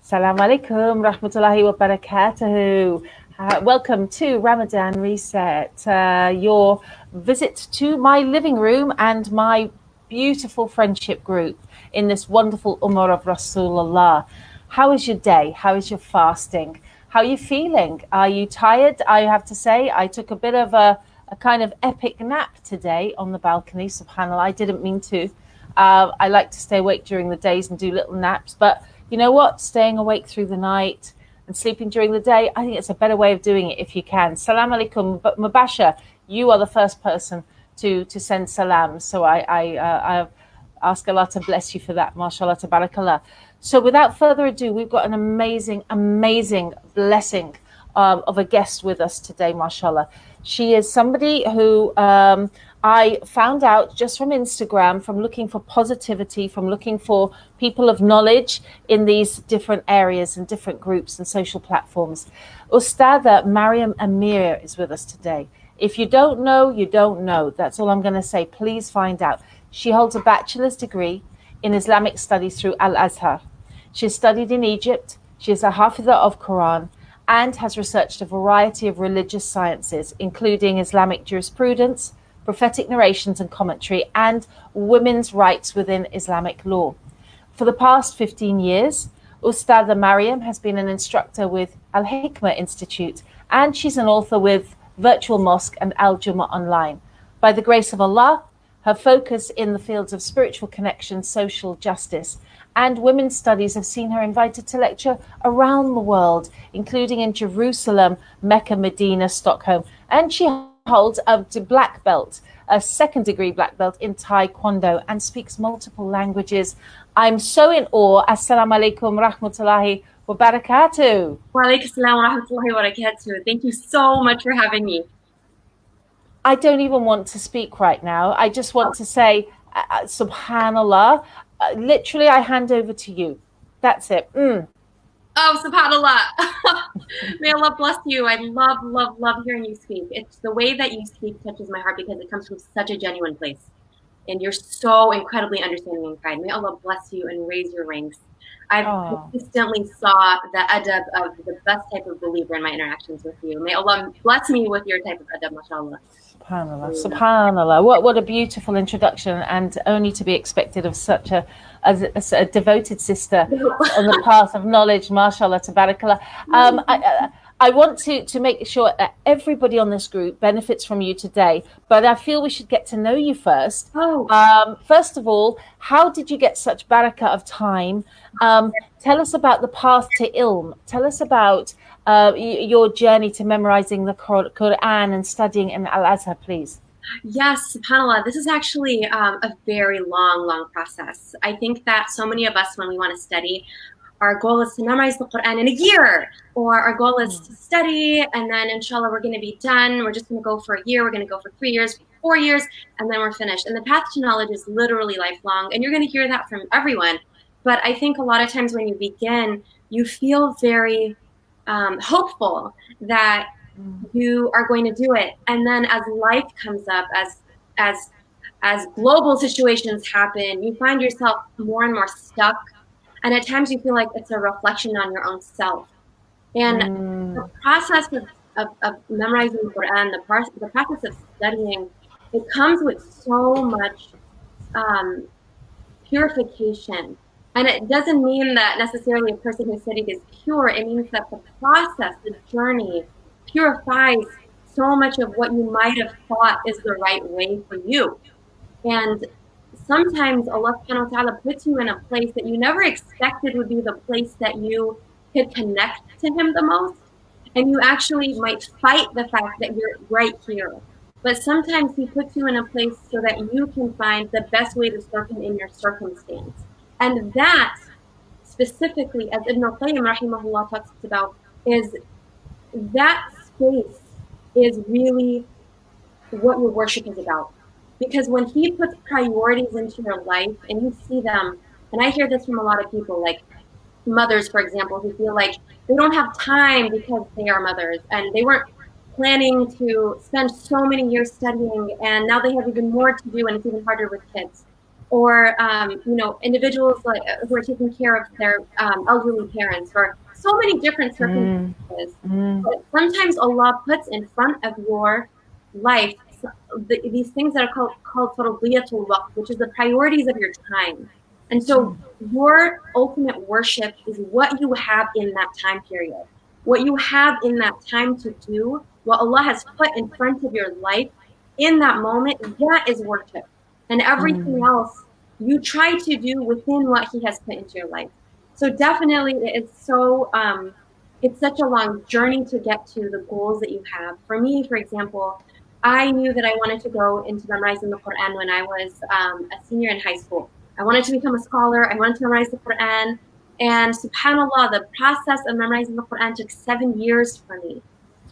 Assalamu alaikum rahmatullahi wa barakatuhu. Welcome to Ramadan Reset, your visit to my living room and my beautiful friendship group in this wonderful Ummah of Rasulullah. How is your day? How is your fasting? How are you feeling? Are you tired? I have to say, I took a bit of a kind of epic nap today on the balcony, subhanAllah. I didn't mean to. I like to stay awake during the days and do little naps, but you know what? Staying awake through the night and sleeping during the day, I think it's a better way of doing it if you can. Salam alaikum. But Mubasha, you are the first person to send salam. So I ask Allah to bless you for that. MashaAllah, tabarakallah. So without further ado, we've got an amazing, amazing blessing of a guest with us today, mashallah. She is somebody who I found out just from Instagram, from looking for positivity, from looking for people of knowledge in these different areas and different groups and social platforms. Ustada Maryam Amir is with us today. If you don't know, you don't know. That's all I'm going to say. Please find out. She holds a bachelor's degree in Islamic studies through Al-Azhar. She studied in Egypt. She is a Hafidha of Quran and has researched a variety of religious sciences, including Islamic jurisprudence, prophetic narrations and commentary, and women's rights within Islamic law. For the past 15 years, Ustada Maryam has been an instructor with Al-Hikmah Institute, and she's an author with Virtual Mosque and Al-Jum'ah Online. By the grace of Allah, her focus in the fields of spiritual connection, social justice, and women's studies have seen her invited to lecture around the world, including in Jerusalem, Mecca, Medina, Stockholm. And she holds a black belt, a second-degree black belt in Taekwondo, and speaks multiple languages. I'm so in awe. Assalamu alaikum rahmatullahi wa barakatuh. Wa alaikum salam wa rahmatullahi wa barakatuh. Thank you so much for having me. I don't even want to speak right now. I just want to say, subhanallah. Literally, I hand over to you. That's it. Oh, subhanallah. May Allah bless you. I love, love, love hearing you speak. It's the way that you speak touches my heart because it comes from such a genuine place. And you're so incredibly understanding and kind. May Allah bless you and raise your ranks. I've consistently saw the adab of the best type of believer in my interactions with you. May Allah bless me with your type of adab, mashallah. SubhanAllah, SubhanAllah. What a beautiful introduction, and only to be expected of such a devoted sister on the path of knowledge, mashallah, tabarakallah. I want to make sure that everybody on this group benefits from you today, but I feel we should get to know you first. First of all, how did you get such barakah of time? Tell us about the path to ilm. Tell us about your journey to memorizing the Quran and studying in Al-Azhar, please. Yes, subhanAllah, this is actually a very long process. I think that so many of us, when we want to study, our goal is to memorize the Quran in a year, or our goal is to study, and then inshallah we're going to be done. We're just going to go for a year, we're going to go for 3 years, 4 years, and then we're finished. And the path to knowledge is literally lifelong, and you're going to hear that from everyone. But I think a lot of times when you begin, you feel very hopeful that you are going to do it. And then as life comes up, as global situations happen, you find yourself more and more stuck. And at times you feel like it's a reflection on your own self. And the process of memorizing the Quran, the process of studying, it comes with so much purification. And it doesn't mean that necessarily a person who studied is pure. It means that the process, the journey, purifies so much of what you might have thought is the right way for you. And sometimes Allah subhanahu wa ta'ala puts you in a place that you never expected would be the place that you could connect to Him the most. And you actually might fight the fact that you're right here. But sometimes He puts you in a place so that you can find the best way to serve Him in your circumstance. And that, specifically, as Ibn al-Qayyim rahimahullah talks about, is that space is really what your worship is about. Because when He puts priorities into your life and you see them, and I hear this from a lot of people, like mothers, for example, who feel like they don't have time because they are mothers and they weren't planning to spend so many years studying, and now they have even more to do and it's even harder with kids. or individuals like who are taking care of their elderly parents, or so many different Mm, circumstances. mm, But sometimes Allah puts in front of your life these things that are called faradiyatul waqt, which is the priorities of your time. And so your ultimate worship is what you have in that time period, what you have in that time to do, what Allah has put in front of your life in that moment. That is worship, and everything mm, else you try to do within what He has put into your life. So definitely, it's such a long journey to get to the goals that you have. For me, for example, I knew that I wanted to go into memorizing the Quran when I was a senior in high school. I wanted to become a scholar. I wanted to memorize the Quran. And subhanAllah, the process of memorizing the Quran took 7 years for me.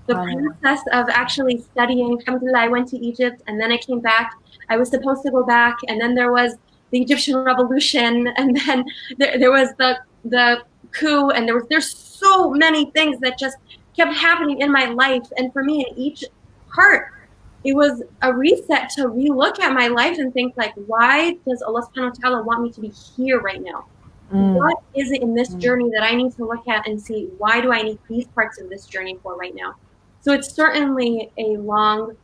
The subhanallah. process of actually studying, alhamdulillah, I went to Egypt and then I came back. I was supposed to go back, and then there was the Egyptian Revolution, and then there was the coup, and there's so many things that just kept happening in my life. And for me, in each part, it was a reset to relook at my life and think like, why does Allah subhanahu wa ta'ala want me to be here right now? Mm, What is it in this mm. journey that I need to look at and see, why do I need these parts of this journey for right now? So it's certainly a long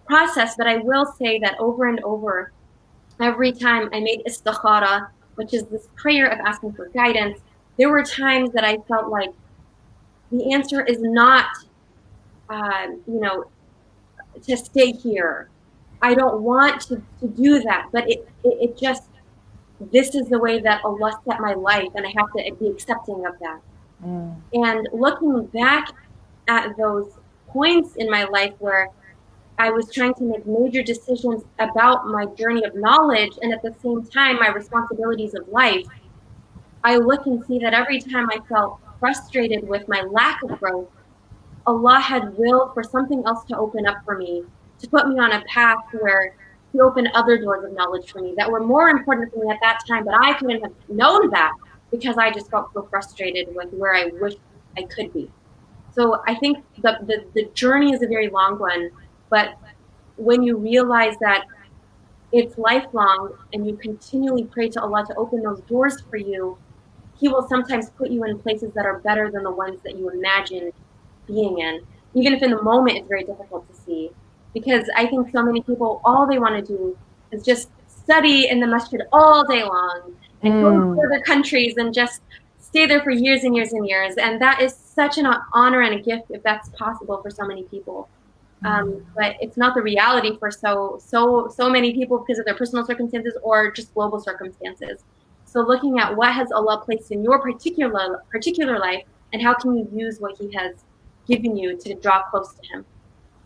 process, but I will say that over and over, every time I made istikhara, which is this prayer of asking for guidance, there were times that I felt like the answer is not, uh, you know, to stay here. I don't want to do that, but it just, this is the way that Allah set my life, and I have to be accepting of that. Mm, And looking back at those points in my life where I was trying to make major decisions about my journey of knowledge and at the same time my responsibilities of life, I look and see that every time I felt frustrated with my lack of growth, Allah had willed for something else to open up for me, to put me on a path where He opened other doors of knowledge for me that were more important for me at that time, but I couldn't have known that because I just felt so frustrated with where I wish I could be. So I think the journey is a very long one, but when you realize that it's lifelong and you continually pray to Allah to open those doors for you, He will sometimes put you in places that are better than the ones that you imagined being in, even if in the moment it's very difficult to see. Because I think so many people, all they want to do is just study in the masjid all day long and go to mm, other countries and just stay there for years and years and years. And that is such an honor and a gift if that's possible for so many people. But it's not the reality for so many people because of their personal circumstances or just global circumstances. So looking at what has Allah placed in your particular life, and how can you use what He has given you to draw close to Him.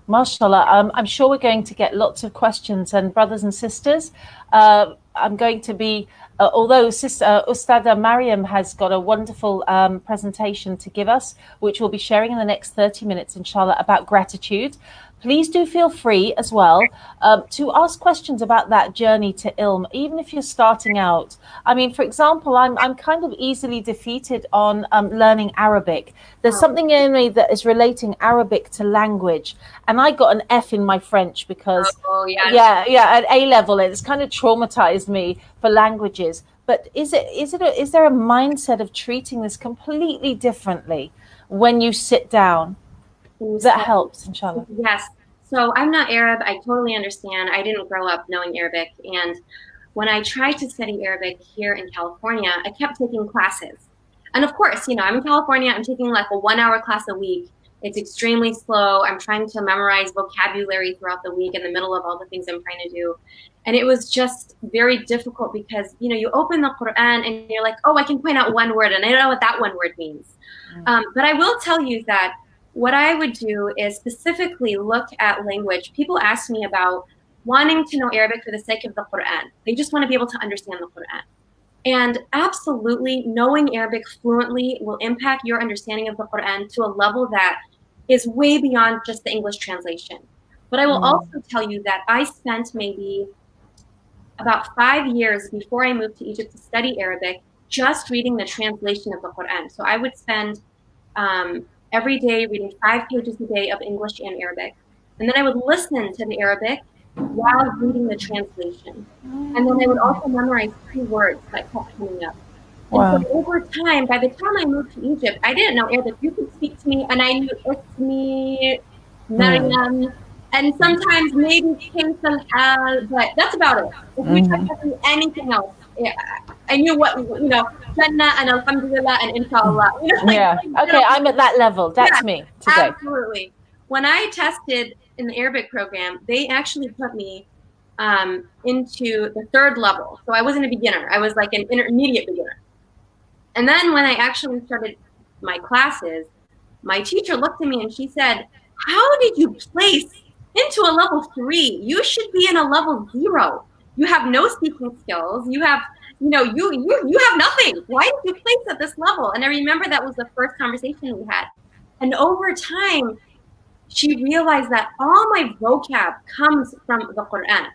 mashallah. I'm sure we're going to get lots of questions, and brothers and sisters, I'm going to be, although Sister Ustada Maryam has got a wonderful presentation to give us, which we'll be sharing in the next 30 minutes, inshallah, about gratitude. Please do feel free as well to ask questions about that journey to ilm, even if you're starting out. I mean, for example, I'm kind of easily defeated on learning Arabic. There's Oh, something in me that is relating Arabic to language, and I got an F in my French because, oh yes. yeah, at A level, it's kind of traumatized me for languages. But is there a mindset of treating this completely differently when you sit down? Can you That start? helps, inshallah. Yes. So I'm not Arab. I totally understand. I didn't grow up knowing Arabic. And when I tried to study Arabic here in California, I kept taking classes. And of course, I'm in California. I'm taking like a 1 hour class a week. It's extremely slow. I'm trying to memorize vocabulary throughout the week in the middle of all the things I'm trying to do. And it was just very difficult because, you open the Quran and you're like, oh, I can point out one word and I know what that one word means. But I will tell you that what I would do is specifically look at language. People ask me about wanting to know Arabic for the sake of the Quran. They just want to be able to understand the Quran. And absolutely, knowing Arabic fluently will impact your understanding of the Quran to a level that is way beyond just the English translation. But I will also tell you that I spent maybe about 5 years before I moved to Egypt to study Arabic just reading the translation of the Quran. So I would spend every day reading 5 pages a day of English and Arabic. And then I would listen to the Arabic while reading the translation. And then I would also memorize keywords that kept coming up. And so Wow. over time, by the time I moved to Egypt, I didn't know Arabic. You could speak to me, and I knew Ismi, Mm. Maryam, and sometimes maybe Kayf al-Hal, but that's about it. If we Hmm. tried to do anything else, yeah, I knew what, Jannah and Alhamdulillah and Inshallah. Like, Yeah. Okay, I'm at that level. yeah, That's me today. absolutely. When I tested in the Arabic program, they actually put me into the third level. So I wasn't a beginner. I was like an intermediate beginner. And then when I actually started my classes, my teacher looked at me and she said, "How did you place into a level 3? You should be in a level 0. You have no speaking skills. You have, you have nothing. Why did you place at this level?" And I remember that was the first conversation we had. And over time, she realized that all my vocab comes from the Quran.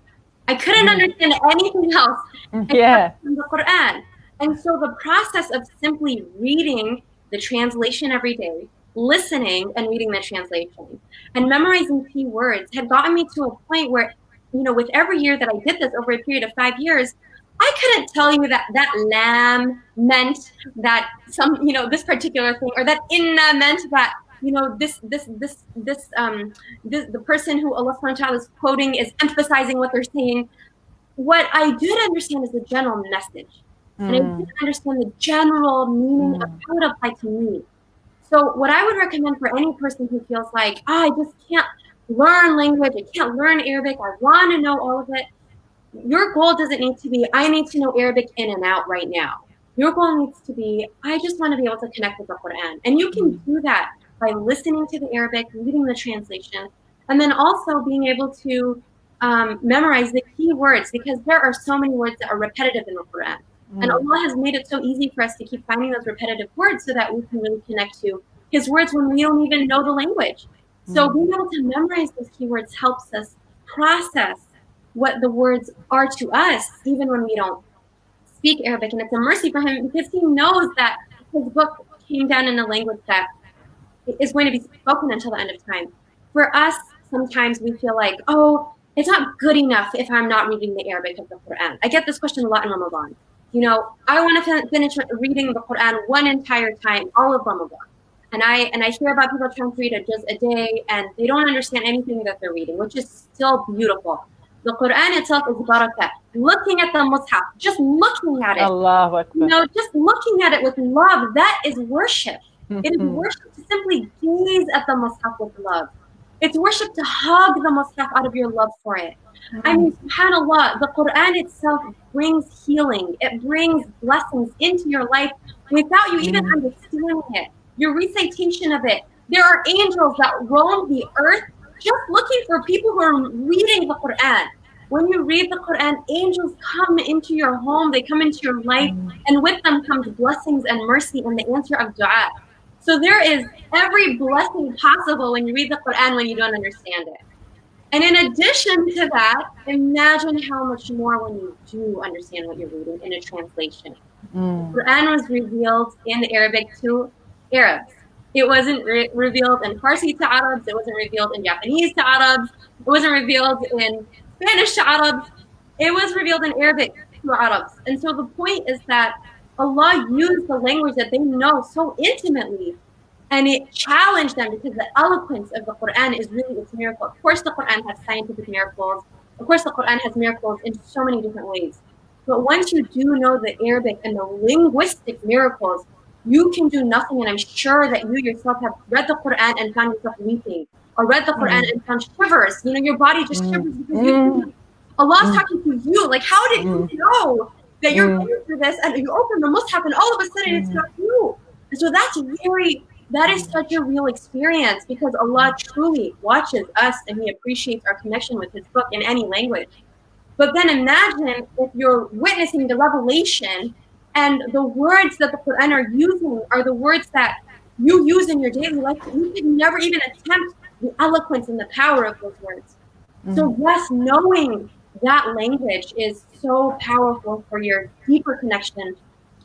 I couldn't understand anything else except Yeah. from the Quran. And so the process of simply reading the translation every day, listening and reading the translation, and memorizing key words had gotten me to a point where, with every year that I did this over a period of 5 years, I couldn't tell you that that lamb meant that this particular thing, or that inna meant that the person who Allah subhanahu wa ta'ala is quoting is emphasizing what they're saying. What I did understand is the general message. And I did understand the general meaning of how it applied to me. So what I would recommend for any person who feels like, I just can't learn language, I can't learn Arabic, I want to know all of it, your goal doesn't need to be, I need to know Arabic in and out right now. Your goal needs to be, I just want to be able to connect with the Quran. And you can do that by listening to the Arabic, reading the translation, and then also being able to memorize the key words, because there are so many words that are repetitive in the Quran. And Allah has made it so easy for us to keep finding those repetitive words so that we can really connect to His words when we don't even know the language. So being able to memorize those keywords helps us process what the words are to us, even when we don't speak Arabic. And it's a mercy for him because he knows that his book came down in a language that is going to be spoken until the end of time. For us, sometimes we feel like, oh, it's not good enough if I'm not reading the Arabic of the Quran. I get this question a lot in Ramadan. I want to finish reading the Quran one entire time, all of Ramadan. And I hear about people trying to read a juz a day, and they don't understand anything that they're reading, which is still beautiful. The Quran itself is barakah. Looking at the mushaf, just looking at it, Allahu Akbar. just looking at it with love, that is worship. It is worship to simply gaze at the mushaf with love. It's worship to hug the mushaf out of your love for it. I mean, subhanAllah, the Quran itself brings healing. It brings blessings into your life without you even understanding it. Your recitation of it. There are angels that roam the earth just looking for people who are reading the Quran. When you read the Quran, angels come into your home, they come into your life, and with them comes blessings and mercy and the answer of dua. So there is every blessing possible when you read the Quran when you don't understand it. And in addition to that, imagine how much more when you do understand what you're reading in a translation. Quran was revealed in Arabic to Arabs. It wasn't revealed in Farsi to Arabs. It wasn't revealed in Japanese to Arabs. It wasn't revealed in Spanish to Arabs. It was revealed in Arabic to Arabs. And so the point is that Allah used the language that they know so intimately, and it challenged them because the eloquence of the Quran is really its miracle. Of course, the Quran has scientific miracles. Of course, the Quran has miracles in so many different ways. But once you do know the Arabic and the linguistic miracles, you can do nothing. And I'm sure that you yourself have read the Quran and found yourself weeping, or read the Quran and found shivers. Your body just shivers because Allah's talking to you. Like, how did you know that you're going through this? And you open the mushaf and all of a sudden it's not you. And so that is such a real experience, because Allah truly watches us and He appreciates our connection with His book in any language. But then imagine if you're witnessing the revelation and the words that the Quran are using are the words that you use in your daily life. You could never even attempt the eloquence and the power of those words. So yes, knowing that language is so powerful for your deeper connection,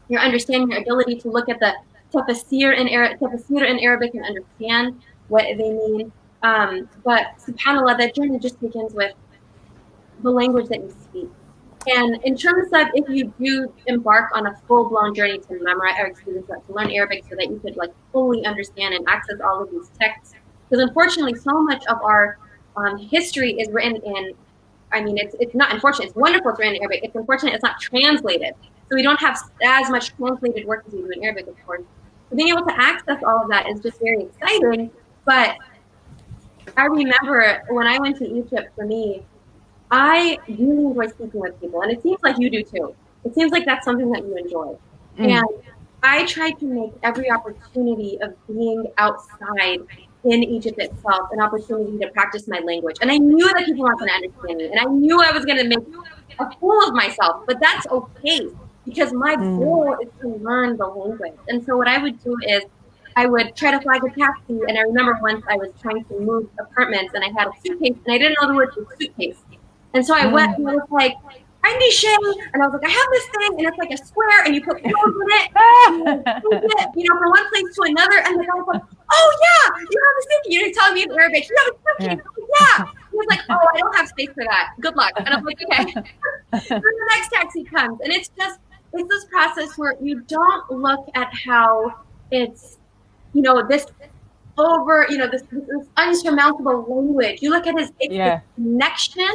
your understanding, your ability to look at the tafsir in Arabic and understand what they mean. But subhanAllah, that journey just begins with the language that you speak. And in terms of if you do embark on a full-blown journey to memorize, or excuse me, to learn Arabic so that you could like fully understand and access all of these texts, because unfortunately, so much of our history is written in. I mean, it's not unfortunate. It's wonderful it's written in Arabic. It's unfortunate it's not translated, so we don't have as much translated work as we do in Arabic, of course. So being able to access all of that is just very exciting. But I remember when I went to Egypt, for me, I really enjoy speaking with people, and it seems like you do too. It seems like that's something that you enjoy. And I tried to make every opportunity of being outside in Egypt itself an opportunity to practice my language. And I knew that people weren't going to understand me, and I knew I was going to make a fool of myself, but that's okay because my goal is to learn the language. And so what I would do is I would try to flag a taxi, and I remember once I was trying to move apartments, and I had a suitcase, and I didn't know the word for suitcase. And so I went and I was like, I need shame. And I was like, I have this thing, and it's like a square, and you put clothes in it, from one place to another. And the guy was like, oh, yeah, you have a suitcase. You're telling me in Arabic, you have a suitcase. Yeah. He was like, oh, I don't have space for that. Good luck. And I'm like, okay. Then the next taxi comes, and it's this process where you don't look at how it's, this this unsurmountable language. You look at this connection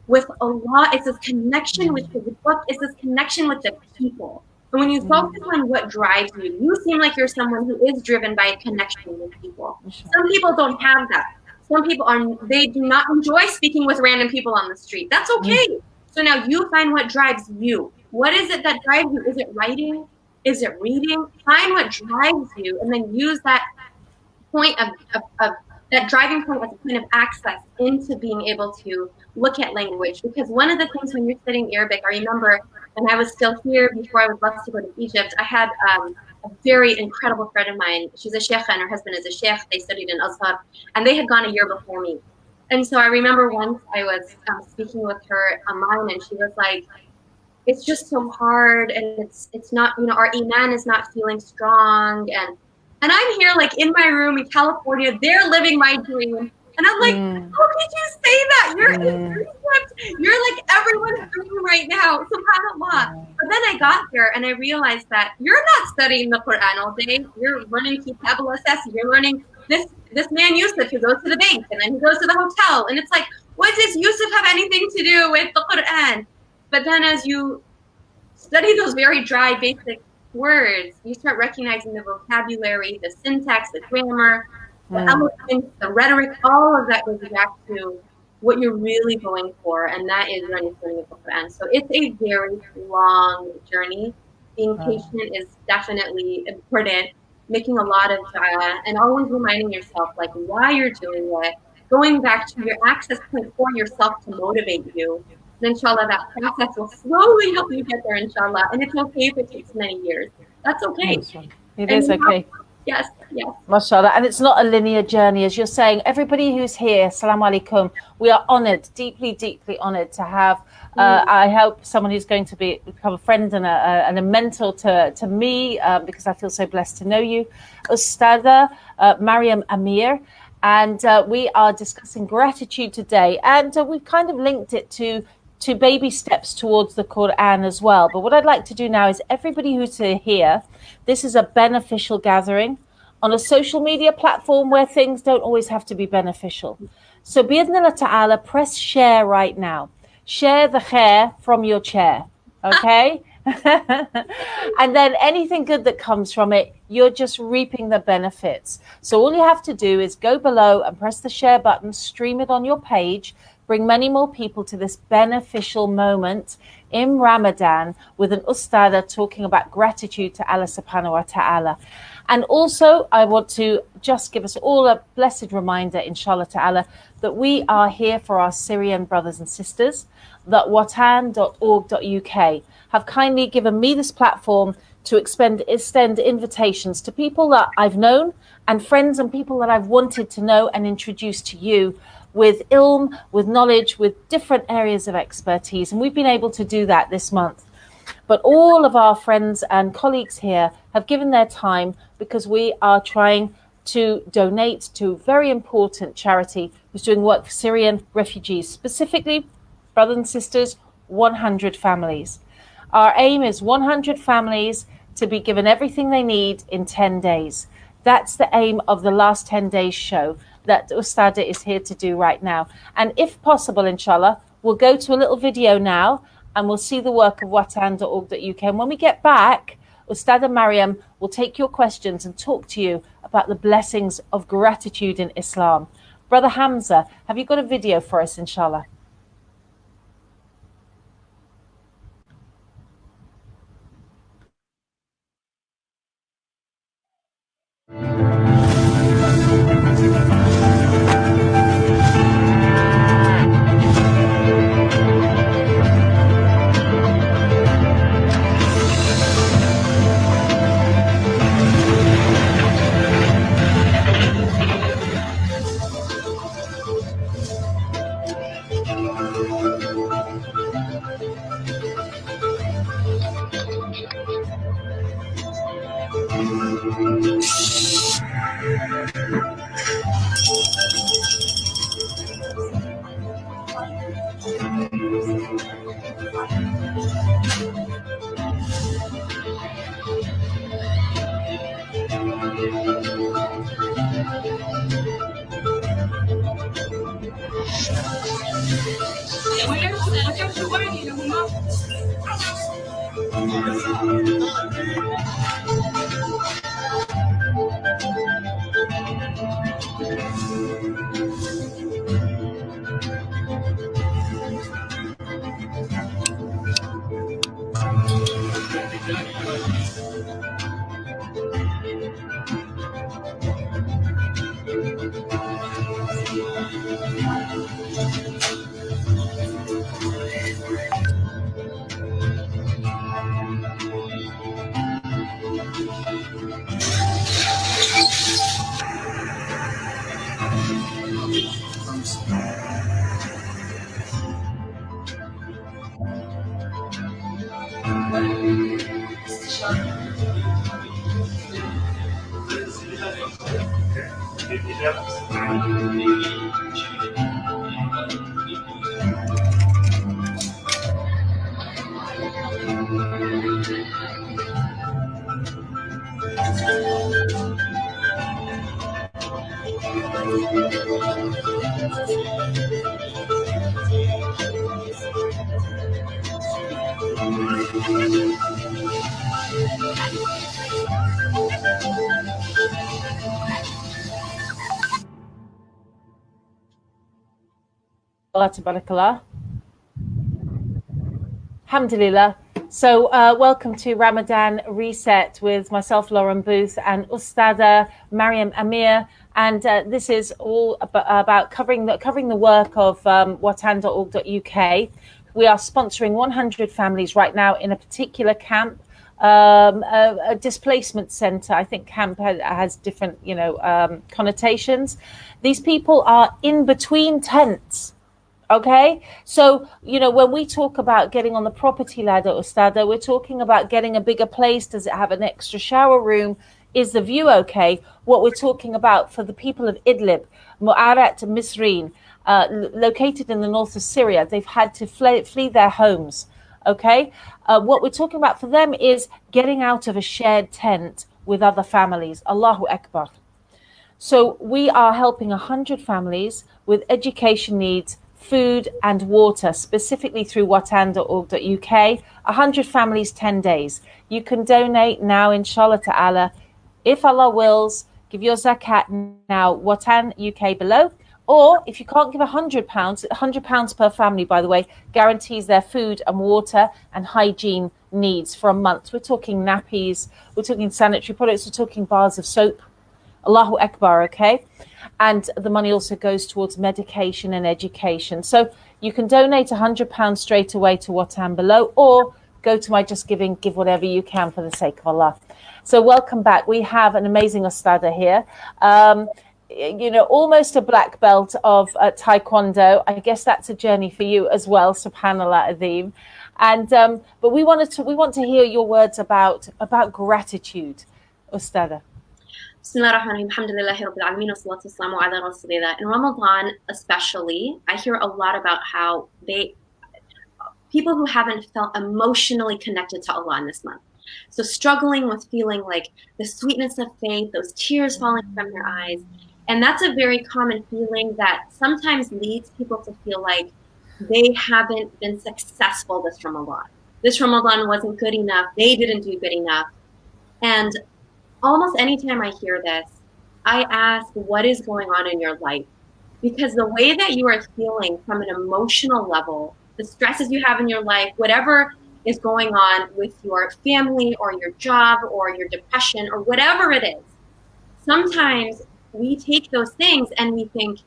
with Allah. It's this connection with the book. It's this connection with the people. And when you focus on what drives you, you seem like you're someone who is driven by a connection with people. Some people don't have that. Some people they do not enjoy speaking with random people on the street. That's okay. So now you find what drives you. What is it that drives you? Is it writing? Is it reading? Find what drives you, and then use that point of that driving point as a point of access into being able to look at language. Because one of the things when you're studying Arabic, I remember when I was still here before I was left to go to Egypt, I had a very incredible friend of mine. She's a sheikh and her husband is a sheikh. They studied in Azhar, and they had gone a year before me. And so I remember once I was speaking with her online, and she was like, it's just so hard, and it's not, our iman is not feeling strong, and I'm here like in my room in California, they're living my dream, and I'm like, how could you say that? You're in Egypt, you're like everyone's dream right now, subhanAllah. But then I got here and I realized that you're not studying the Quran all day. You're learning Kitab al-Asas, you're learning this man Yusuf who goes to the bank and then he goes to the hotel, and it's like, what does Yusuf have anything to do with the Quran? But then as you study those very dry, basic words, you start recognizing the vocabulary, the syntax, the grammar, the elements, the rhetoric, all of that goes back to what you're really going for, and that is learning the Quran. So it's a very long journey. Being patient is definitely important. Making a lot of dua, and always reminding yourself like why you're doing it. Going back to your access point for yourself to motivate you. And inshallah, that process will slowly help you get there, inshallah. And it's okay if it takes many years. That's okay. It is okay. Yes. MashaAllah. And it's not a linear journey, as you're saying. Everybody who's here, Assalamu alaikum, we are honored, deeply, deeply honored to have, I hope, someone who's going to become a friend and a mentor to me, because I feel so blessed to know you, Ustada Maryam Amir. And we are discussing gratitude today. And we've kind of linked it to baby steps towards the Quran as well. But what I'd like to do now is everybody who's here, this is a beneficial gathering on a social media platform where things don't always have to be beneficial. So bi'idhnillah ta'ala, press share right now. Share the khair from your chair, okay? And then anything good that comes from it, you're just reaping the benefits. So all you have to do is go below and press the share button, stream it on your page, bring many more people to this beneficial moment in Ramadan with an ustada talking about gratitude to Allah subhanahu wa ta'ala. And also, I want to just give us all a blessed reminder, inshallah ta'ala, that we are here for our Syrian brothers and sisters, that watan.org.uk have kindly given me this platform to extend invitations to people that I've known and friends and people that I've wanted to know and introduce to you with ilm, with knowledge, with different areas of expertise. And we've been able to do that this month. But all of our friends and colleagues here have given their time because we are trying to donate to a very important charity who's doing work for Syrian refugees, specifically Brothers and sisters, 100 families. Our aim is 100 families to be given everything they need in 10 days. That's the aim of the last 10 days show that Ustada is here to do right now. And if possible, inshallah, we'll go to a little video now and we'll see the work of watan.org.uk. And when we get back, Ustada Maryam will take your questions and talk to you about the blessings of gratitude in Islam. Brother Hamza, have you got a video for us, inshallah? Tabarakallah. Alhamdulillah. So welcome to Ramadan Reset with myself, Lauren Booth, and Ustada Maryam Amir. And this is all about covering the work of watan.org.uk. We are sponsoring 100 families right now in a particular camp, a displacement center. I think camp has different, connotations. These people are in between tents. Okay, so, when we talk about getting on the property ladder, Ustada, we're talking about getting a bigger place. Does it have an extra shower room? Is the view okay? What we're talking about for the people of Idlib, Mu'arat, Misreen, located in the north of Syria, they've had to flee their homes. Okay, what we're talking about for them is getting out of a shared tent with other families. Allahu Akbar. So we are helping 100 families with education needs, food and water, specifically through watan.org.uk. 100 families, 10 days. You can donate now, inshallah ta'ala. If Allah wills, give your zakat now, Watan UK below. Or if you can't give £100, £100 per family, by the way, guarantees their food and water and hygiene needs for a month. We're talking nappies, we're talking sanitary products, we're talking bars of soap. Allahu Akbar, okay? And the money also goes towards medication and education. So you can donate £100 straight away to Watan below, or go to my Just Giving, give whatever you can for the sake of Allah. So welcome back. We have an amazing Ustada here. Almost a black belt of Taekwondo. I guess that's a journey for you as well, subhanallah azim. And but we want to hear your words about gratitude, Ustada. Bismillahirrahmanirrahim. Alhamdulillahi Rabbil Alameen. Wassalatu wassalamu ala rasulillah. In Ramadan, especially, I hear a lot about how people who haven't felt emotionally connected to Allah in this month. So struggling with feeling like the sweetness of faith, those tears falling from their eyes. And that's a very common feeling that sometimes leads people to feel like they haven't been successful this Ramadan. This Ramadan wasn't good enough. They didn't do good enough. And almost anytime I hear this, I ask, what is going on in your life? Because the way that you are feeling from an emotional level, the stresses you have in your life, whatever is going on with your family or your job or your depression or whatever it is, sometimes we take those things and we think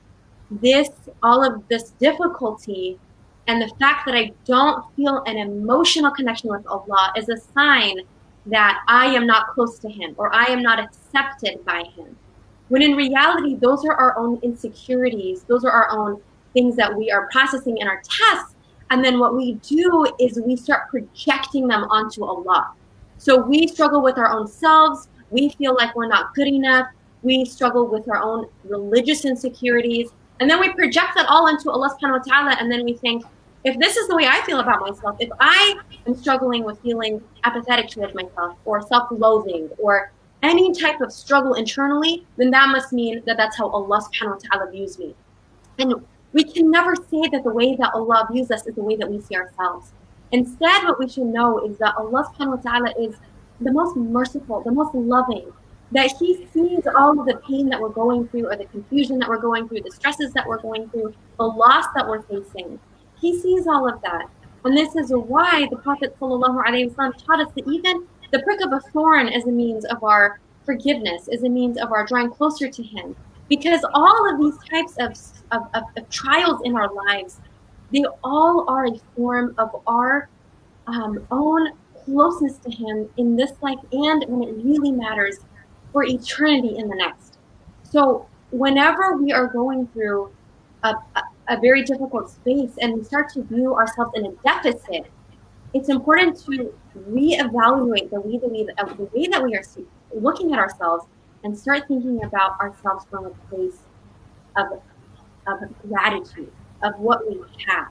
all of this difficulty and the fact that I don't feel an emotional connection with Allah is a sign that I am not close to Him or I am not accepted by Him. When in reality, those are our own insecurities. Those are our own things that we are processing in our tests. And then what we do is we start projecting them onto Allah. So we struggle with our own selves. We feel like we're not good enough. We struggle with our own religious insecurities. And then we project that all into Allah subhanahu wa ta'ala. And then we think, if this is the way I feel about myself, if I am struggling with feeling apathetic towards myself or self-loathing or any type of struggle internally, then that must mean that that's how Allah subhanahu wa ta'ala views me. And we can never say that the way that Allah views us is the way that we see ourselves. Instead, what we should know is that Allah subhanahu wa ta'ala is the most merciful, the most loving, that He sees all of the pain that we're going through or the confusion that we're going through, the stresses that we're going through, the loss that we're facing. He sees all of that. And this is why the Prophet ﷺ taught us that even the prick of a thorn is a means of our forgiveness, is a means of our drawing closer to Him. Because all of these types of trials in our lives, they all are a form of our own closeness to Him in this life and when it really matters for eternity in the next. So whenever we are going through a very difficult space and we start to view ourselves in a deficit, it's important to reevaluate the way that we are looking at ourselves and start thinking about ourselves from a place of gratitude, of what we have.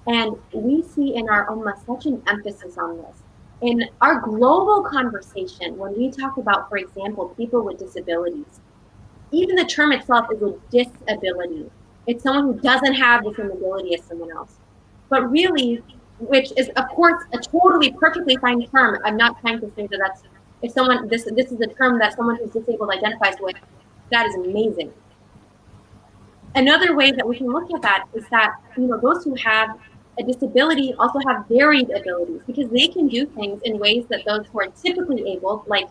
And we see in our ummah such an emphasis on this. In our global conversation, when we talk about, for example, people with disabilities, even the term itself is a disability. It's someone who doesn't have the same ability as someone else. But really, which is, of course, a totally perfectly fine term. I'm not trying to say that that's, if someone, this is a term that someone who's disabled identifies with, that is amazing. Another way that we can look at that is that, those who have a disability also have varied abilities because they can do things in ways that those who are typically able, like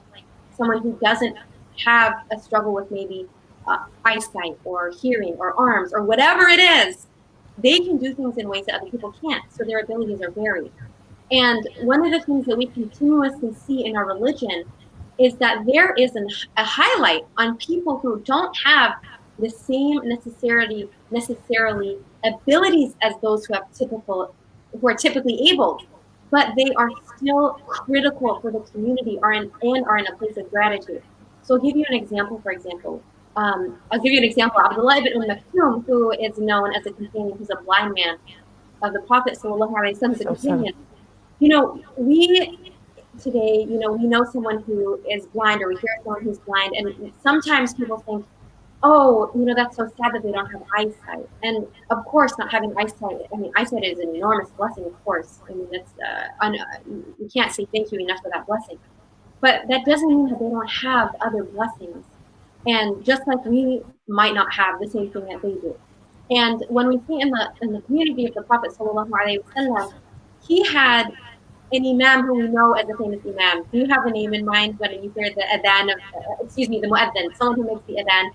someone who doesn't have a struggle with maybe eyesight or hearing or arms or whatever it is, they can do things in ways that other people can't. So their abilities are varied. And one of the things that we continuously see in our religion is that there is a highlight on people who don't have the same necessarily abilities as those who are typically able, but they are still critical for the community and are in a place of gratitude. So I'll give you an example. For example, Abdullah ibn Maktoum, who is known as a companion, who's a blind man of the Prophet sallallahu alaihi wasallam, is a companion. We today, we know someone who is blind, or we hear someone who's blind, and sometimes people think, oh, that's so sad that they don't have eyesight. And of course, not having eyesight, eyesight is an enormous blessing, of course. That's, you can't say thank you enough for that blessing. But that doesn't mean that they don't have other blessings. And just like we might not have the same thing that they do. And when we see in the community of the Prophet sallallahu alaihi wasallam, he had an imam who we know as a famous imam. Do you have a name in mind when you hear the adhan the mu'adhan, someone who makes the adhan?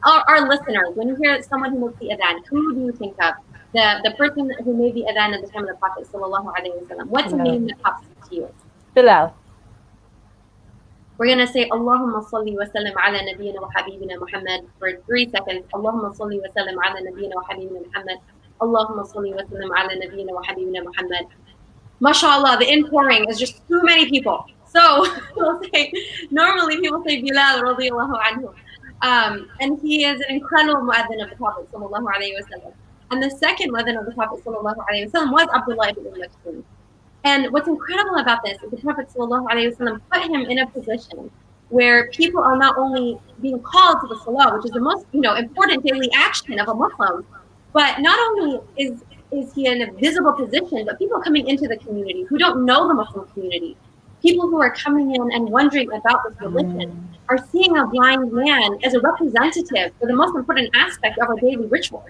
Our listeners, when you hear someone who makes the adhan, who do you think of? The person who made the adhan at the time of the Prophet sallallahu alaihi wasallam. What's a name that pops to you? Bilal. We're going to say Allahumma salli wa sallim ala nabiyyina wa habibina Muhammad for 3 seconds. Allahumma salli wa sallim ala nabiyyina wa habibina Muhammad. Allahumma salli wa sallim ala nabiyyina wa habibina Muhammad. MashaAllah, the inpouring is just too many people. So normally people say Bilal radiyallahu anhu. And he is an incredible mu'adhin of the Prophet sallallahu alayhi wa sallam. And the second mother of the Prophet ﷺ was Abdullah ibn Maktoum. And what's incredible about this is the Prophet ﷺ put him in a position where people are not only being called to the salah, which is the most important daily action of a Muslim, but not only is he in a visible position, but people coming into the community who don't know the Muslim community, people who are coming in and wondering about this religion, are seeing a blind man as a representative for the most important aspect of our daily ritual.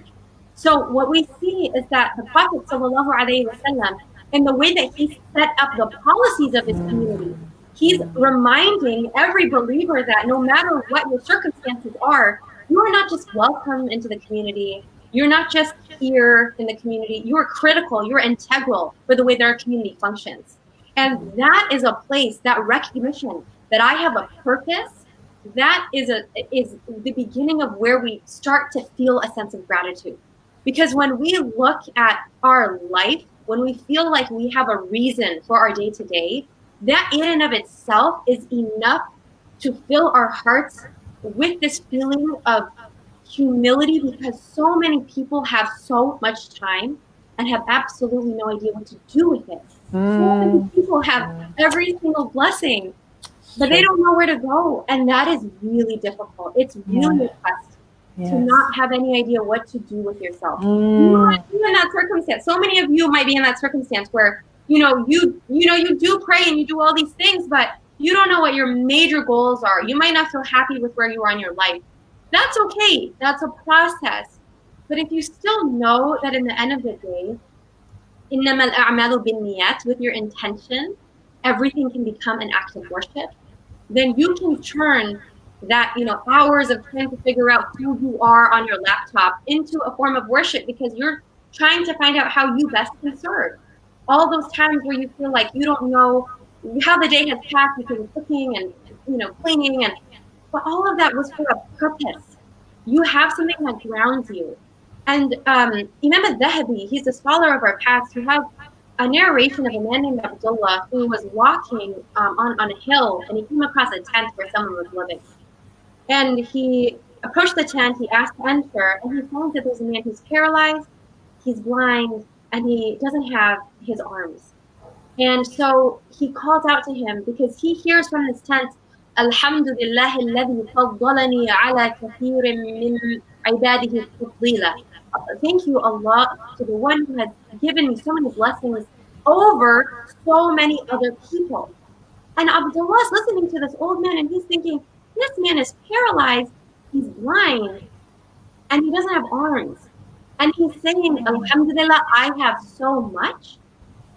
So what we see is that the Prophet ﷺ, in the way that he set up the policies of his community, he's reminding every believer that no matter what your circumstances are, you are not just welcome into the community. You're not just here in the community. You're critical. You're integral for the way that our community functions. And that is a place, that recognition that I have a purpose, that is the beginning of where we start to feel a sense of gratitude. Because when we look at our life, when we feel like we have a reason for our day-to-day, that in and of itself is enough to fill our hearts with this feeling of humility, because so many people have so much time and have absolutely no idea what to do with it. So many people have every single blessing, but they don't know where to go. And that is really difficult. It's really a test. Yes. To not have any idea what to do with yourself. You might be in that circumstance. So many of you might be in that circumstance where you do pray and you do all these things, but you don't know what your major goals are. You might not feel happy with where you are in your life. That's okay. That's a process. But if you still know that in the end of the day, إِنَّمَا الْأَعْمَالُ بِالنِّيَّاتِ, with your intention, everything can become an act of worship. Then you can turn that hours of trying to figure out who you are on your laptop into a form of worship, because you're trying to find out how you best can serve. All those times where you feel like you don't know how the day has passed because of cooking and cleaning, but all of that was for a purpose. You have something that grounds you. And Imam al-Dhahabi, he's a scholar of our past, who has a narration of a man named Abdullah who was walking on a hill, and he came across a tent where someone was living. And he approached the tent, he asked to enter, and he finds that there's a man who's paralyzed, he's blind, and he doesn't have his arms. And so he calls out to him because he hears from this tent, Alhamdulillah alladhi faddalani ala kathirin min ibadihi tafdila. Thank you, Allah, to the one who has given me so many blessings over so many other people. And Abdullah is listening to this old man, and he's thinking, this man is paralyzed, he's blind, and he doesn't have arms. And he's saying, Alhamdulillah, I have so much.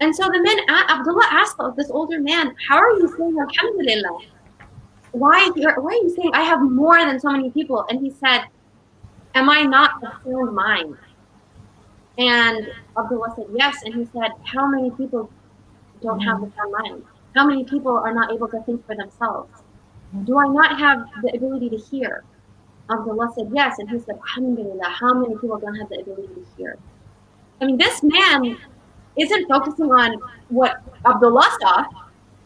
And so the man, Abdullah asked this older man, how are you saying Alhamdulillah? Why are you saying I have more than so many people? And he said, am I not a sound mind? And Abdullah said, yes. And he said, how many people don't have the sound mind? How many people are not able to think for themselves? Do I not have the ability to hear? Abdullah said, yes. And he said, Alhamdulillah, how many people don't have the ability to hear? I mean, this man isn't focusing on what Abdullah saw,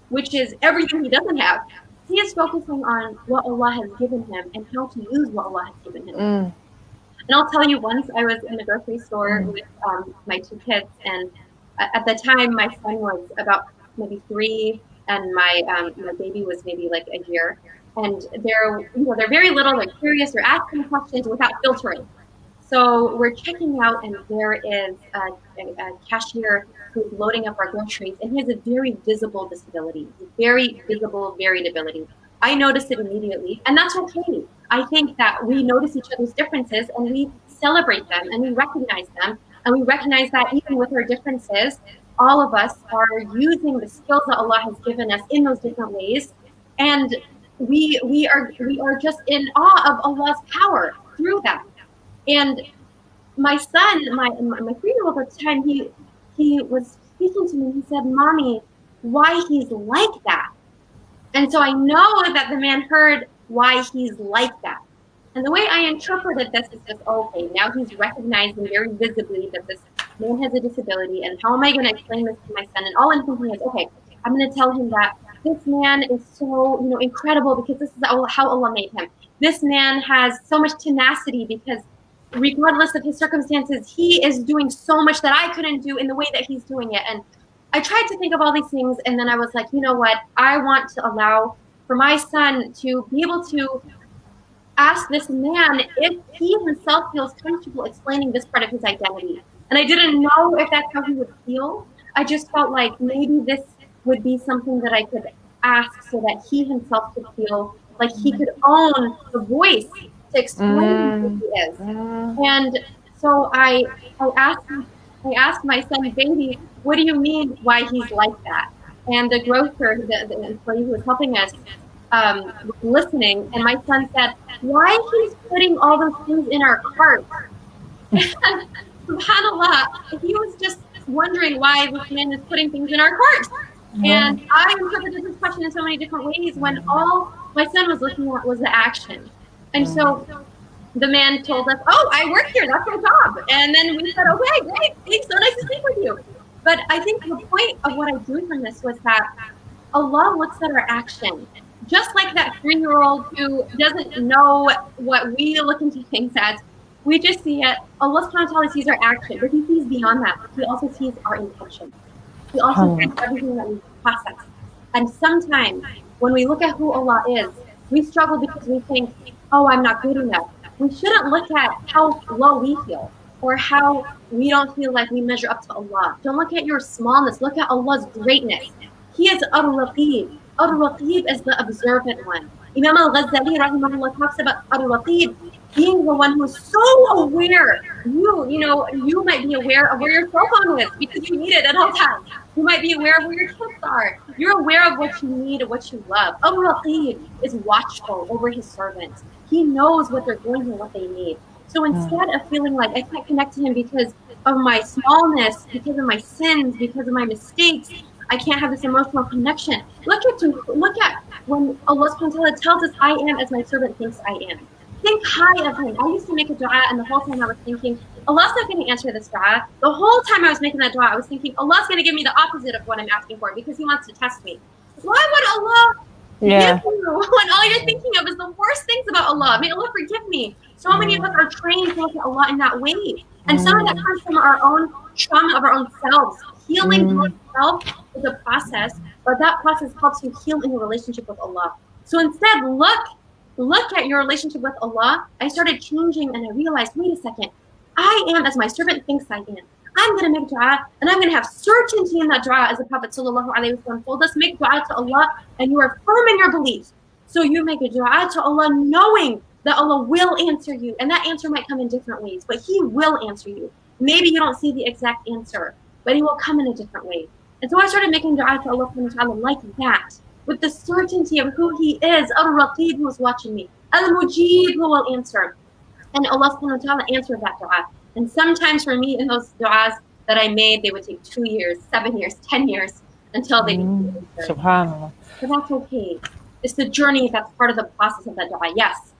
which is everything he doesn't have. He is focusing on what Allah has given him and how to use what Allah has given him. And I'll tell you, once I was in the grocery store with my two kids, and at the time my son was about maybe 3, and my baby was maybe like a year. And they're very little, they're curious, they're asking questions without filtering. So we're checking out, and there is a cashier who's loading up our groceries, and he has a very visible disability, very visible variability. I noticed it immediately, and that's okay. I think that we notice each other's differences, and we celebrate them, and we recognize them, and we recognize that even with our differences, all of us are using the skills that Allah has given us in those different ways, and we are just in awe of Allah's power through that. And my son, my 3-year-old at the time, he was speaking to me. He said, "Mommy, why he's like that?" And so I know that the man heard why he's like that. And the way I interpreted this is just, okay, now he's recognizing very visibly that this man has a disability, and how am I going to explain this to my son? And all I'm thinking is, okay, I'm going to tell him that this man is so, incredible because this is how Allah made him. This man has so much tenacity because regardless of his circumstances, he is doing so much that I couldn't do in the way that he's doing it. And I tried to think of all these things, and then I was like, you know what? I want to allow for my son to be able to ask this man if he himself feels comfortable explaining this part of his identity. And I didn't know if that's how he would feel. I just felt like maybe this would be something that I could ask so that he himself could feel like he could own the voice to explain who he is. And so I asked my son, baby, what do you mean why he's like that? And the grocer, the employee who was helping us, was listening, and my son said, why he's putting all those things in our cart? And subhanAllah, he was just wondering why this man is putting things in our cart. And I interpreted this question in so many different ways when all my son was looking at was the action. And so the man told us, oh, I work here, that's my job. And then we said, okay, great, thanks, so nice to speak with you. But I think the point of what I drew from this was that Allah looks at our action. Just like that 3-year-old who doesn't know what we look into things as, we just see it. Allah subhanahu wa ta'ala sees our action, but he sees beyond that. He also sees our intention. He also sees everything that we process. And sometimes when we look at who Allah is, we struggle because we think, oh, I'm not good enough. We shouldn't look at how low we feel or how we don't feel like we measure up to Allah. Don't look at your smallness. Look at Allah's greatness. He is Ar-Raqib. Ar-Raqib is the observant one. Imam al-Ghazali rahimahullah talks about Ar-Raqib being the one who is so aware. You might be aware of where your cell phone is because you need it at all times. You might be aware of where your kids are. You're aware of what you need and what you love. Ar-Raqib is watchful over his servants. He knows what they're going through and what they need. So instead of feeling like I can't connect to him because of my smallness, because of my sins, because of my mistakes, I can't have this emotional connection. Look at when Allah subhanahu wa ta'ala tells us, I am as my servant thinks I am. Think high of him. I used to make a dua, and the whole time I was thinking, Allah's not going to answer this dua. The whole time I was making that dua, I was thinking, Allah's going to give me the opposite of what I'm asking for because he wants to test me. Why would Allah give you when all you're thinking of is the worst things about Allah? May Allah forgive me. So many of us are trained to look at Allah in that way. And some of that comes from our own trauma of our own selves. Healing yourself is a process, but that process helps you heal in your relationship with Allah. So instead, look at your relationship with Allah. I started changing and I realized, wait a second, I am as my servant thinks I am. I'm going to make dua and I'm going to have certainty in that dua, as the Prophet ﷺ told us, make dua to Allah and you are firm in your belief. So you make a dua to Allah knowing that Allah will answer you, and that answer might come in different ways, but He will answer you. Maybe you don't see the exact answer, but He will come in a different way. And so I started making dua to Allah subhanahu wa ta'ala like that, with the certainty of who He is, Al-Raqib who is watching me, Al-Mujib who will answer. And Allah subhanahu wa ta'ala answered that dua. And sometimes for me in those duas that I made, they would take 2 years, 7 years, 10 years until they became answered. Subhanallah. But that's okay. It's the journey that's part of the process of that dua. Yes.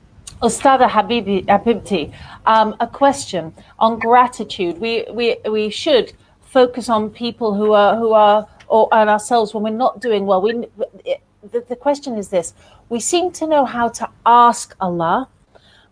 Ustada Habibti, a question on gratitude. We should focus on people who are and ourselves when we're not doing well. The question is this: we seem to know how to ask Allah,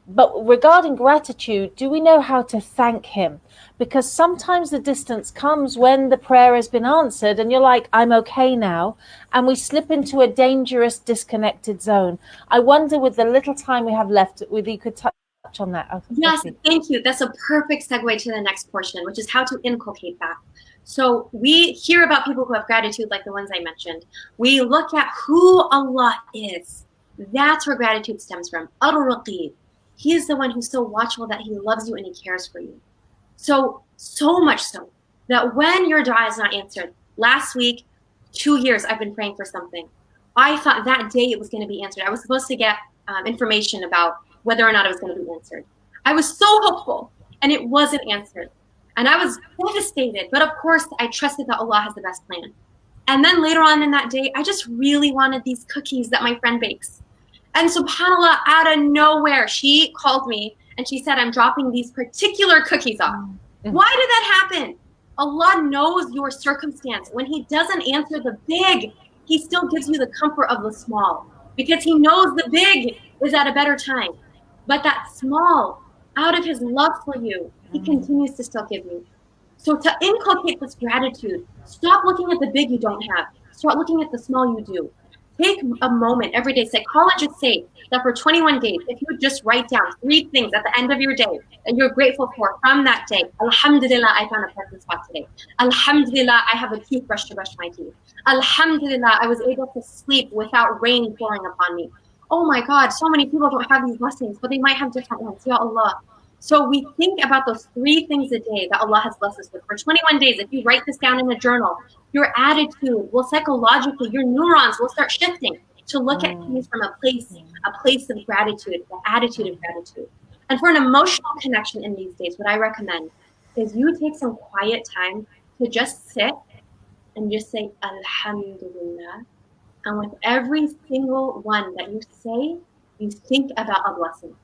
but regarding gratitude, do we know how to thank Him? Because sometimes the distance comes when the prayer has been answered and you're like, I'm okay now. And we slip into a dangerous, disconnected zone. I wonder, with the little time we have left, whether you could touch on that. Yes, thank you. That's a perfect segue to the next portion, which is how to inculcate that. So we hear about people who have gratitude like the ones I mentioned. We look at who Allah is. That's where gratitude stems from. Ar-Raqib. He is the one who's so watchful that He loves you and He cares for you. So much so that when your dua is not answered, last week, 2 years I've been praying for something. I thought that day it was going to be answered. I was supposed to get information about whether or not it was going to be answered. I was so hopeful and it wasn't answered. And I was devastated. But of course, I trusted that Allah has the best plan. And then later on in that day, I just really wanted these cookies that my friend bakes. And subhanAllah, out of nowhere, she called me and she said, I'm dropping these particular cookies off. Why did that happen? Allah knows your circumstance. When He doesn't answer the big, He still gives you the comfort of the small, because He knows the big is at a better time. But that small, out of his love for you, he continues to still give you. So to inculcate this gratitude, stop looking at the big you don't have. Start looking at the small you do. Take a moment every day. Psychologists say that for 21 days, if you just write down 3 things at the end of your day that you're grateful for from that day. Alhamdulillah, I found a parking spot today. Alhamdulillah, I have a toothbrush to brush my teeth. Alhamdulillah, I was able to sleep without rain pouring upon me. Oh my God, so many people don't have these blessings, but they might have different ones. Ya Allah. So we think about those 3 things a day that Allah has blessed us with. For 21 days, if you write this down in a journal, your attitude will psychologically, your neurons will start shifting to look at things from a place of gratitude, the attitude of gratitude. And for an emotional connection in these days, what I recommend is you take some quiet time to just sit and just say, Alhamdulillah. And with every single one that you say, you think about a blessing.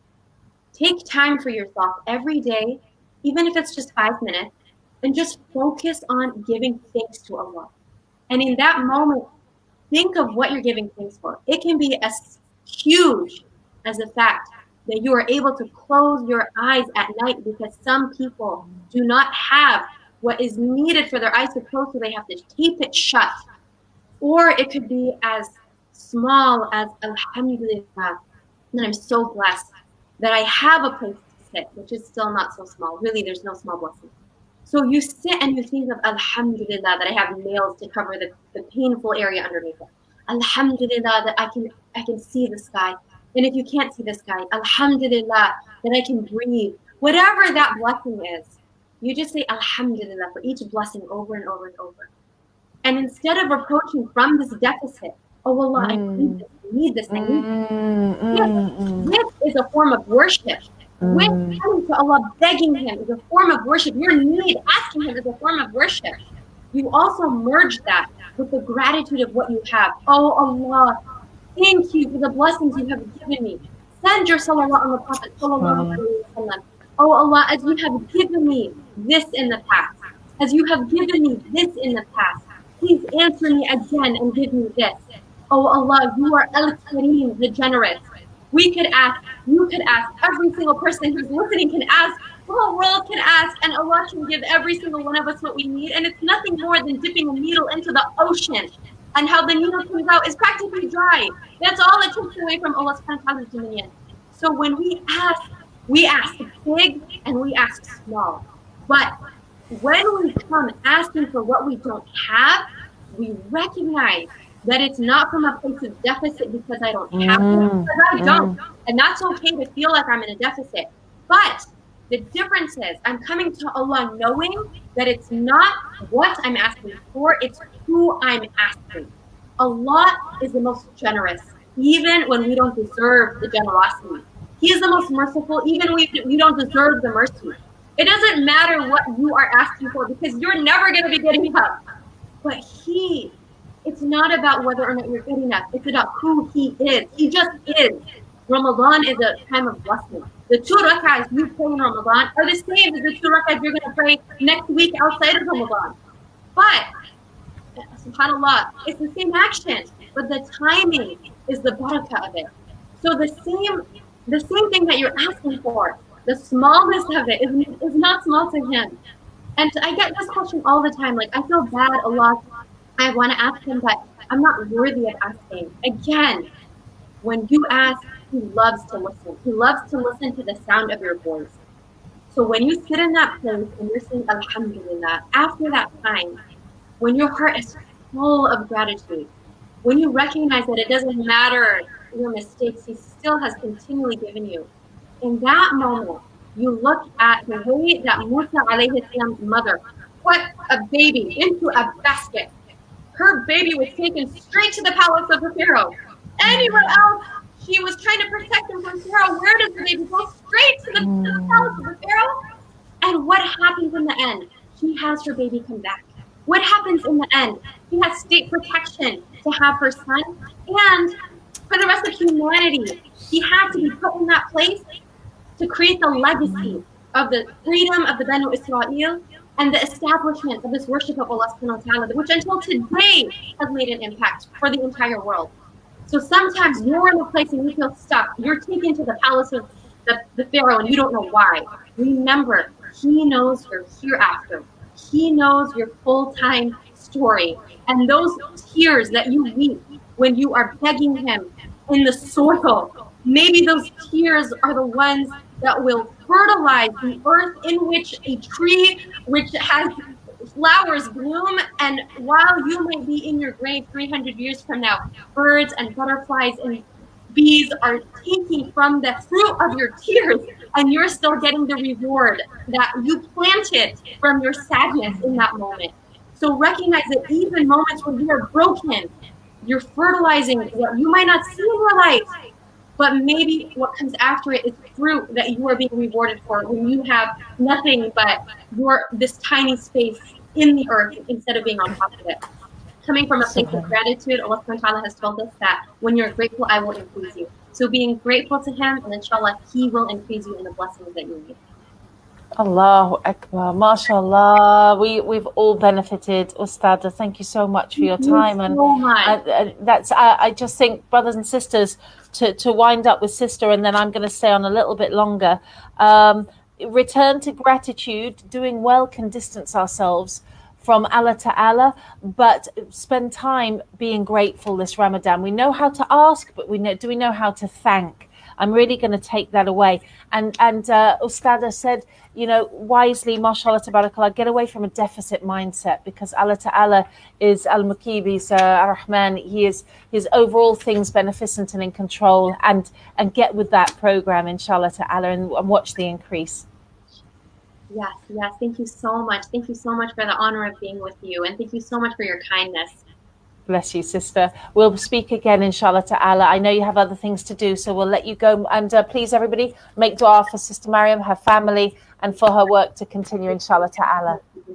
Take time for yourself every day, even if it's just 5 minutes, and just focus on giving thanks to Allah. And in that moment, think of what you're giving thanks for. It can be as huge as the fact that you are able to close your eyes at night, because some people do not have what is needed for their eyes to close, so they have to tape it shut. Or it could be as small as Alhamdulillah, that I'm so blessed that I have a place to sit, which is still not so small. Really, there's no small blessing. So you sit and you think of Alhamdulillah that I have nails to cover the painful area underneath it. Alhamdulillah that I can see the sky. And if you can't see the sky, Alhamdulillah that I can breathe. Whatever that blessing is, you just say Alhamdulillah for each blessing over and over and over. And instead of approaching from this deficit, oh Allah, I need this, I need this. This is a form of worship. With coming to Allah, begging Him is a form of worship. Your need, asking Him, is a form of worship. You also merge that with the gratitude of what you have. Oh Allah, thank you for the blessings you have given me. Send your salawat on the Prophet sallallahu alaihi wasallam. Oh Allah, as you have given me this in the past, as you have given me this in the past, please answer me again and give me this. Oh Allah, you are Al-Kareem, the generous. We could ask, you could ask, every single person who's listening can ask, the whole world can ask, and Allah can give every single one of us what we need. And it's nothing more than dipping a needle into the ocean. And how the needle comes out is practically dry. That's all it takes away from Allah's dominion. So when we ask big and we ask small. But when we come asking for what we don't have, we recognize that it's not from a place of deficit because I don't have it, because I don't. And that's okay to feel like I'm in a deficit. But the difference is I'm coming to Allah knowing that it's not what I'm asking for, it's who I'm asking. Allah is the most generous, even when we don't deserve the generosity. He is the most merciful, even when we don't deserve the mercy. It doesn't matter what you are asking for, because you're never going to be getting enough. But it's not about whether or not you're good enough. It's about who He is. He just is. Ramadan is a time of blessing. The 2 rak'ahs you pray in Ramadan are the same as the 2 rak'ahs you're going to pray next week outside of Ramadan. But, subhanAllah, it's the same action, but the timing is the barakah of it. So the same thing that you're asking for, the smallness of it is not small to Him. And I get this question all the time, like, I feel bad, Allah, I want to ask Him, but I'm not worthy of asking. Again, when you ask, He loves to listen. He loves to listen to the sound of your voice. So when you sit in that place and you're saying Alhamdulillah, after that time, when your heart is full of gratitude, when you recognize that it doesn't matter your mistakes, He still has continually given you, in that moment, you look at the way that Musa alayhi salam's mother put a baby into a basket. Her baby was taken straight to the palace of the Pharaoh. Anywhere else, she was trying to protect him from Pharaoh. Where does the baby go? Straight to the palace of the Pharaoh. And what happens in the end? She has her baby come back. What happens in the end? She has state protection to have her son. And for the rest of humanity, he had to be put in that place to create the legacy of the freedom of the Banu Israel and the establishment of this worship of Allah subhanahu wa ta'ala, which until today has made an impact for the entire world. So sometimes you're in a place and you feel stuck. You're taken to the palace of the Pharaoh and you don't know why. Remember, he knows your hereafter. He knows your full-time story. And those tears that you weep when you are begging him in the soil, maybe those tears are the ones that will fertilize the earth in which a tree which has flowers bloom. And while you might be in your grave 300 years from now, birds and butterflies and bees are taking from the fruit of your tears, and you're still getting the reward that you planted from your sadness in that moment. So recognize that even moments when you are broken, you're fertilizing what you might not see in your life, but maybe what comes after it is fruit that you are being rewarded for when you have nothing but this tiny space in the earth instead of being on top of it. Coming from a place of gratitude, Allah subhanahu wa ta'ala has told us that when you're grateful, I will increase you. So being grateful to him, and inshallah, he will increase you in the blessings that you need. Allahu Akbar, mashallah. We've all benefited, Ustada. Thank you so much for your time. And that's I just think, brothers and sisters, to wind up with sister, and then I'm going to stay on a little bit longer. Return to gratitude. Doing well can distance ourselves from Allah Ta'ala, but spend time being grateful this Ramadan. We know how to ask, but do we know how to thank? I'm really going to take that away. And Ustada said, you know, wisely, mashallah, tabarakallah, get away from a deficit mindset, because Allah Ta'ala is Al-Muqib, he's Ar-Rahman, he is overall things beneficent and in control, and get with that program, inshallah Ta'ala, and watch the increase. Yes, thank you so much. Thank you so much for the honor of being with you, and thank you so much for your kindness. Bless you, sister. We'll speak again, inshallah ta'ala. I know you have other things to do, so we'll let you go. And please, everybody, make dua for Sister Maryam, her family, and for her work to continue, inshallah ta'ala. Wa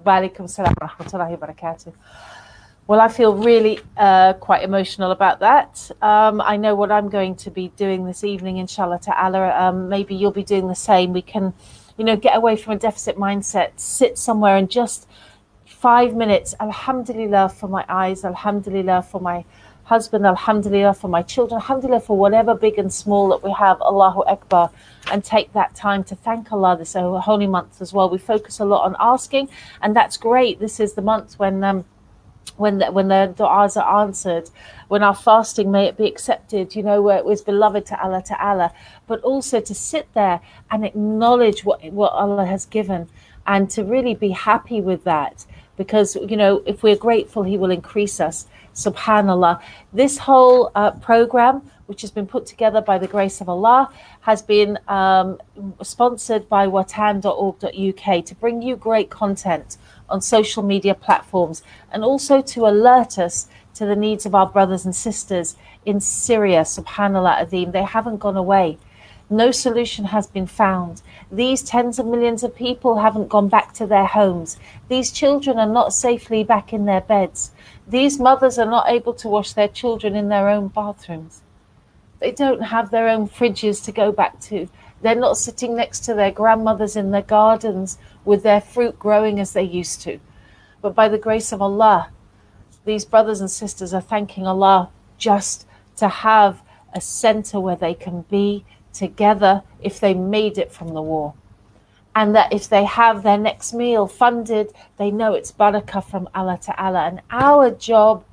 alaikum salam wa rahmatullahi wa barakatuh. Well, I feel really quite emotional about that. I know what I'm going to be doing this evening, inshallah ta'ala. Maybe you'll be doing the same. We can, you know, get away from a deficit mindset, sit somewhere and just 5 minutes, alhamdulillah for my eyes, alhamdulillah for my husband, alhamdulillah for my children, alhamdulillah for whatever big and small that we have, Allahu Akbar, and take that time to thank Allah this holy month as well. We focus a lot on asking, and that's great. This is the month when the du'as are answered, when our fasting, may it be accepted, you know, where it was beloved to Allah Ta'ala, but also to sit there and acknowledge what Allah has given, and to really be happy with that, because, you know, if we're grateful, he will increase us. Subhanallah. This whole program, which has been put together by the grace of Allah, has been sponsored by watan.org.uk to bring you great content on social media platforms, and also to alert us to the needs of our brothers and sisters in Syria. Subhanallah Azeem, they haven't gone away. No solution has been found. These tens of millions of people haven't gone back to their homes. These children are not safely back in their beds. These mothers are not able to wash their children in their own bathrooms. They don't have their own fridges to go back to. They're not sitting next to their grandmothers in their gardens with their fruit growing as they used to. But by the grace of Allah, these brothers and sisters are thanking Allah just to have a center where they can be together if they made it from the war. And that if they have their next meal funded, they know it's barakah from Allah Ta'ala. And our job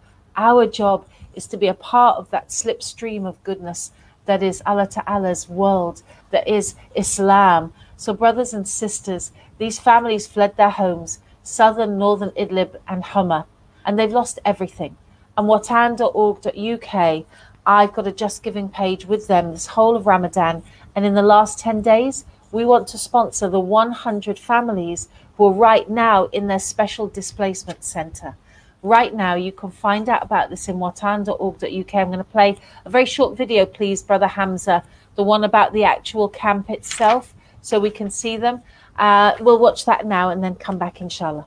is to be a part of that slipstream of goodness that is Allah Ta'ala's world, that is Islam. So brothers and sisters, these families fled their homes, southern, northern Idlib and Hama, and they've lost everything. And watan.org.uk, I've got a Just Giving page with them this whole of Ramadan. And in the last 10 days, we want to sponsor the 100 families who are right now in their special displacement center. Right now, you can find out about this in watan.org.uk. I'm going to play a very short video, please, Brother Hamza, the one about the actual camp itself, so we can see them. We'll watch that now and then come back, inshallah.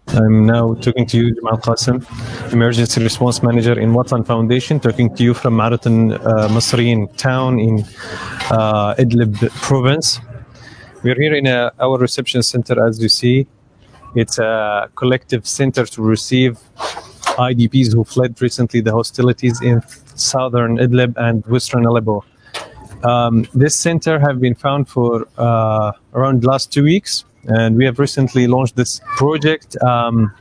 I'm now talking to you, Jamal Qasim, Emergency Response Manager in Watan Foundation, talking to you from Marathon Masriyin town in Idlib province. We're here in our reception center, as you see. It's a collective center to receive IDPs who fled recently the hostilities in southern Idlib and western Aleppo. This center have been found for around the last 2 weeks, and we have recently launched this project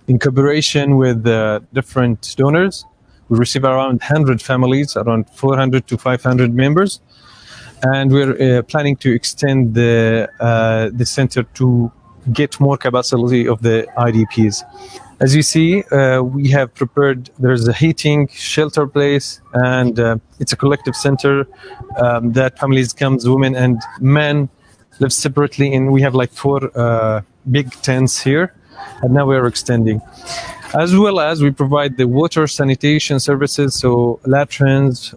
in cooperation with different donors. We receive around 100 families, around 400 to 500 members, and we're planning to extend the center to get more capacity of the IDPs. As you see, we have prepared, there's a heating, shelter place, and it's a collective center that families comes, women and men live separately, and we have like 4 big tents here, and now we are extending. As well as we provide the water sanitation services, so latrines,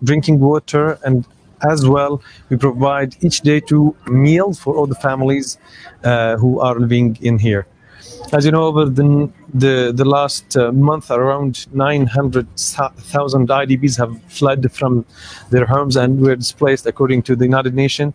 drinking water, and as well we provide each day 2 meals for all the families who are living in here. As you know, over the last month, around 900,000 IDPs have fled from their homes and were displaced, according to the United Nations.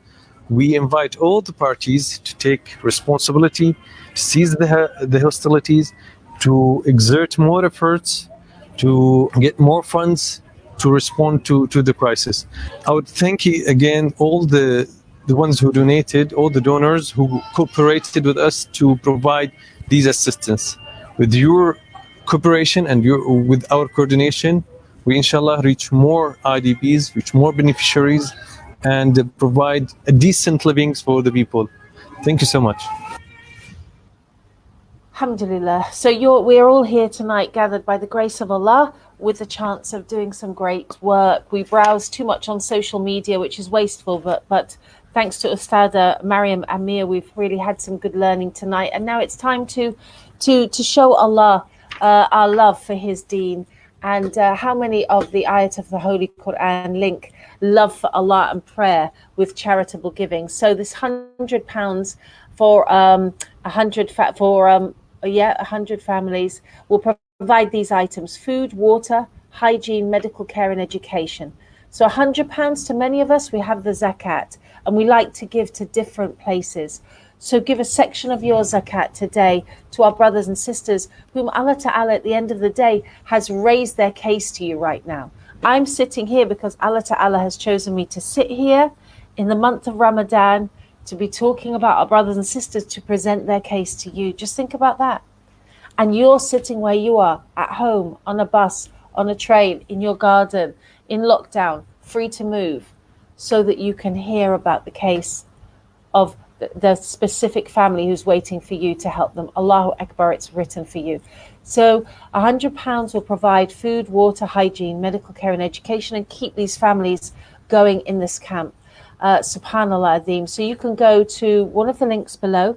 We invite all the parties to take responsibility, to cease the hostilities, to exert more efforts, to get more funds to respond to the crisis. I would thank you again, all the ones who donated, all the donors who cooperated with us to provide these assistance. With your cooperation and with our coordination, we inshallah reach more IDPs, reach more beneficiaries, and provide a decent living for the people. Thank you so much. Alhamdulillah. So we're all here tonight, gathered by the grace of Allah, with the chance of doing some great work. We browse too much on social media, which is wasteful, but thanks to Ustada Maryam Amir, we've really had some good learning tonight. And now it's time to show Allah our love for His Deen. And how many of the ayat of the Holy Quran link love for Allah and prayer with charitable giving? So this £100 for 100 families will provide these items: food, water, hygiene, medical care, and education. So £100 to many of us, we have the zakat, and we like to give to different places. So give a section of your zakat today to our brothers and sisters whom Allah Ta'ala at the end of the day has raised their case to you right now. I'm sitting here because Allah Ta'ala has chosen me to sit here in the month of Ramadan to be talking about our brothers and sisters, to present their case to you. Just think about that. And you're sitting where you are, at home, on a bus, on a train, in your garden, in lockdown, free to move, so that you can hear about the case of the specific family who's waiting for you to help them. Allahu Akbar, it's written for you. So £100 will provide food, water, hygiene, medical care, and education, and keep these families going in this camp. Subhanallah Adeem. So you can go to one of the links below.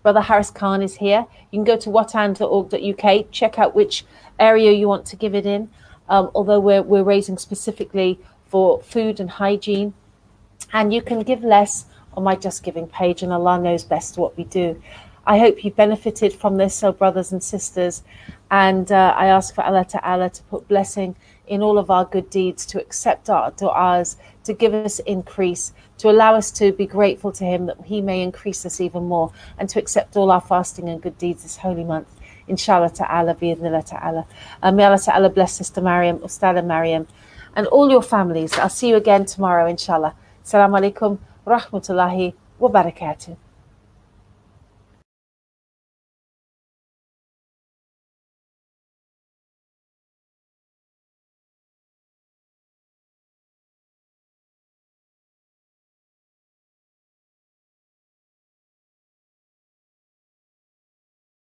Brother Harris Khan is here. You can go to watan.org.uk, check out which area you want to give it in. Although we're raising specifically for food and hygiene. And you can give less on my Just Giving page, and Allah knows best what we do. I hope you benefited from this, so brothers and sisters. And I ask for Allah Ta'ala to put blessing in all of our good deeds, to accept our du'as, to give us increase, to allow us to be grateful to Him that He may increase us even more, and to accept all our fasting and good deeds this holy month. Inshallah Ta'ala, bi'idhnillah Ta'ala. May Allah Ta'ala bless Sister Maryam, Ustada Maryam, and all your families. I'll see you again tomorrow, inshallah. Assalamu alaikum, rahmatullahi wa barakatuh.